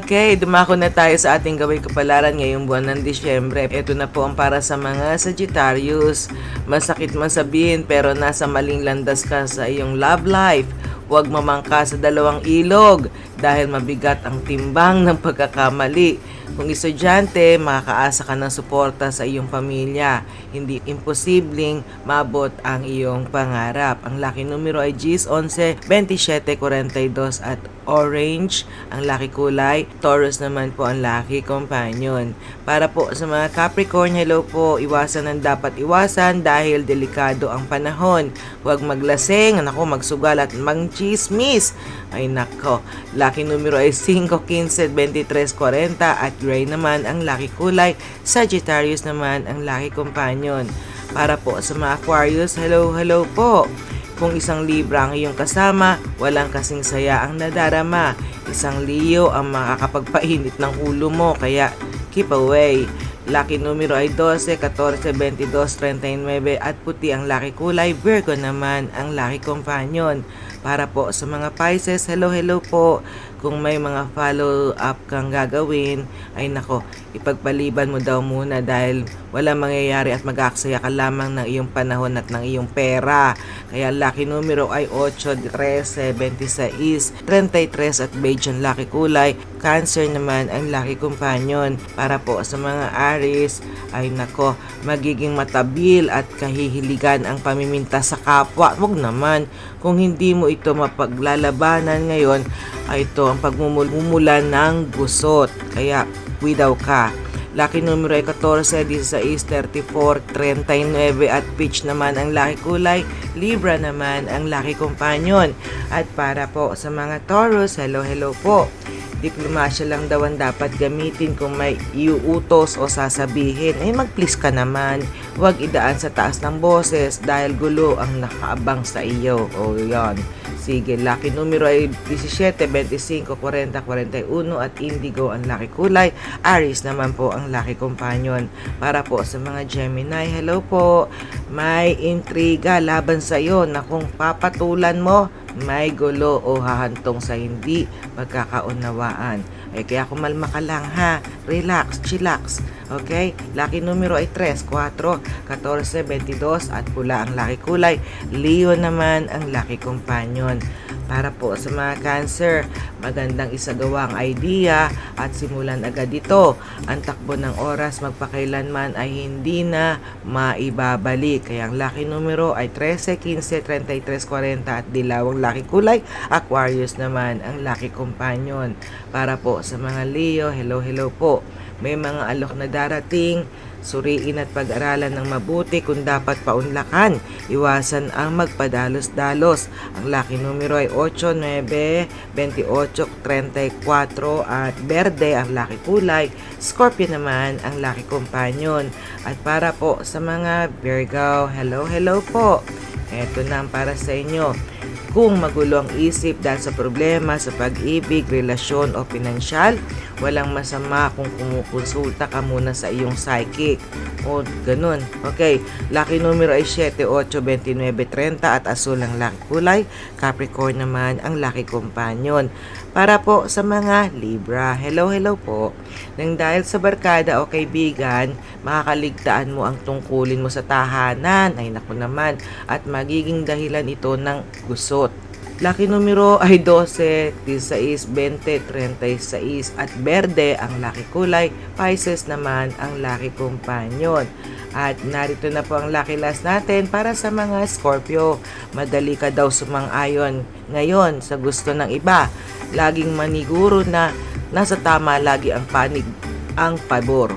Okay, dumako na tayo sa ating gaway kapalaran ngayong buwan ng Disyembre. Ito na po ang para sa mga Sagittarius. Masakit man sabihin pero nasa maling landas ka sa iyong love life. Huwag mamangka sa dalawang ilog dahil mabigat ang timbang ng pagkakamali. Kung estudyante, makakaasa ka ng suporta sa iyong pamilya. Hindi imposibleng maabot ang iyong pangarap. Ang lucky numero ay Gs 11, 27, 42 at orange. Ang lucky kulay, Taurus naman po ang lucky companion. Para po sa mga Capricorn, hello po. Iwasan ang dapat iwasan dahil delikado ang panahon. Huwag maglaseng, magsugal at magchismis. Ay nako, lucky numero ay 5, 15, 23, 40 at gray naman ang lucky kulay. Sagittarius naman ang lucky companion. Para po sa mga Aquarius, hello po. Kung isang Libra ang iyong kasama, walang kasing saya ang nadarama. Isang Leo ang makakapagpainit ng ulo mo, kaya keep away. Lucky numero ay 12, 14, 22, 39 at puti ang lucky kulay. Virgo naman ang lucky companion. Para po sa mga Pisces, hello po. Kung may mga follow-up kang gagawin, ay nako, ipagpaliban mo daw muna dahil wala mangyayari at mag-aaksaya ka lamang ng iyong panahon at ng iyong pera. Kaya lucky numero ay 8, 13, 26, 33 at beige ang lucky kulay. Cancer naman ang lucky companion. Para po sa mga Aries, ay nako, magiging matabil at kahihiligan ang pamiminta sa kapwa. Huwag naman, kung hindi mo ito mapaglalabanan ngayon, ay ito ang pagmumulan ng gusot. Kaya, widaw ka. Lucky numero ay 14, 16, 34, 39 at peach naman ang lucky kulay. Libra naman ang lucky companion. At para po sa mga Taurus, hello po. Diplomasya lang daw ang dapat gamitin kung may iuutos o sasabihin. Ay mag-please ka naman. Huwag idaan sa taas ng boses dahil gulo ang nakaabang sa iyo. O yan. Sige, lucky numero ay 17, 25, 40, 41 at indigo ang lucky kulay. Aries naman po ang lucky companion. Para po sa mga Gemini, hello po. May intriga laban sa iyo na kung papatulan mo, may gulo o hahantong sa hindi magkakaunawaan. Ay kaya kumalma ka lang ha. Relax, chillax. Okay? Lucky numero ay 3, 4, 14, 22 at pula ang lucky kulay. Leo naman ang lucky companion. Para po sa mga Cancer, magandang isagawa ang idea at simulan agad ito. Ang takbo ng oras magpakailanman ay hindi na maibabalik. Kaya ang lucky numero ay 13, 15, 33, 40 at dilawang lucky kulay. Aquarius naman ang lucky companion. Para po sa mga Leo, hello po. May mga alok na darating, suriin at pag-aralan ng mabuti kung dapat paunlakan. Iwasan ang magpadalos-dalos. Ang lucky numero ay 8, 9, 28, 34 at berde ang lucky kulay. Scorpio naman ang lucky companion. At para po sa mga Virgo, hello po. Ito na ang para sa inyo. Kung magulo ang isip dahil sa problema sa pag-ibig, relasyon o pinansyal, walang masama kung kumukonsulta ka muna sa iyong psychic. O ganun. Okay. Lucky numero ay 7, 8, 29, 30 at asul ang lucky kulay. Capricorn naman ang lucky companion. Para po sa mga Libra, hello po. Nang dahil sa barkada o kaibigan, makakaligtaan mo ang tungkulin mo sa tahanan. Ay naku naman. At magiging dahilan ito ng gusot. Lucky numero ay 12, 16, 20, 36 at berde ang lucky kulay. Pisces naman ang lucky companion. At narito na po ang lucky last natin para sa mga Scorpio. Madali ka daw sumang-ayon ngayon sa gusto ng iba. Laging maniguro na nasa tama lagi ang panig ang pabor.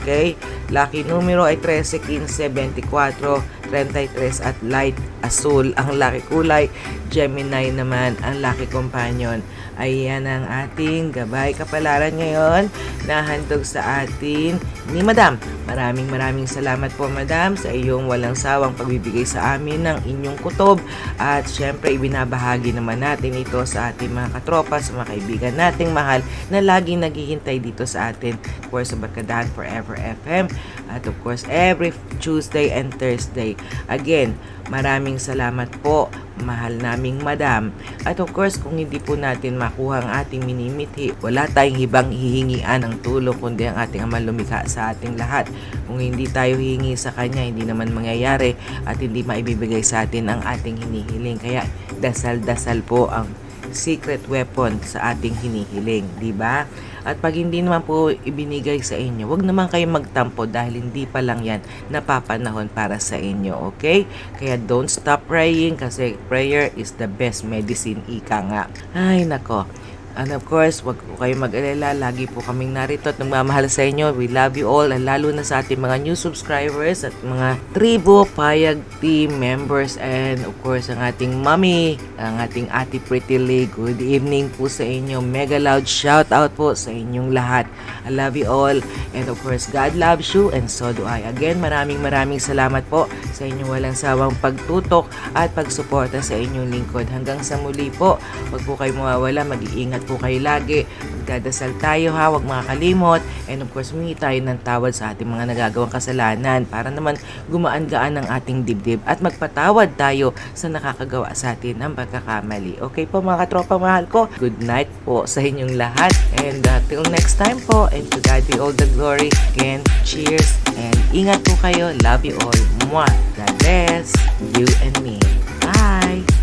Okay? Lucky numero ay 13, 15, 24, 33 at light asul ang lucky kulay. Gemini naman ang lucky companion. Ayan ang ating gabay kapalaran ngayon na handog sa atin ni Madam. Maraming salamat po Madam sa iyong walang sawang pagbibigay sa amin ng inyong kutob. At syempre ibinabahagi naman natin ito sa ating mga katropa, sa mga kaibigan nating mahal na laging naghihintay dito sa atin. Of course sa Barkadahan Forever FM at of course every Tuesday and Thursday. Again, maraming salamat po, mahal naming Madam. At of course, kung hindi po natin makuha ang ating minimithi. Wala tayong hibang hihingian ng tulong kundi ang ating Ama lumikha sa ating lahat. Kung hindi tayo hihingi sa Kanya, hindi naman mangyayari at hindi maibibigay sa atin ang ating hinihiling. Kaya dasal-dasal po ang secret weapon sa ating hinihiling, di ba? At pag hindi naman po ibinigay sa inyo, wag naman kayong magtampo dahil hindi pa lang yan napapanahon para sa inyo, okay? Kaya don't stop praying kasi prayer is the best medicine, ika nga. Ay, nako. And of course, wag po kayong mag-alala. Lagi po kaming narito at nagmamahal sa inyo. We love you all. And lalo na sa ating mga new subscribers at mga Tribo Payag team members. And of course, ang ating mommy, ang ating Ate Pretty Lee. Good evening po sa inyo. Mega loud shout out po sa inyong lahat. I love you all. And of course, God loves you and so do I. Again, maraming salamat po sa inyong walang sawang pagtutok at pagsuporta sa inyong lingkod. Hanggang sa muli po, wag po kayo mawawala. Mag-iingat po kayo lagi. Magdadasal tayo ha, huwag makakalimot. And of course, humingi tayo ng tawad sa ating mga nagagawang kasalanan para naman gumaan-gaan ang ating dibdib at magpatawad tayo sa nakakagawa sa atin ng pagkakamali. Okay po mga katropa mahal ko, good night po sa inyong lahat. And till next time po, and to God be all the glory. Again, cheers and ingat po kayo. Love you all. Mwah. God bless you and me. Bye!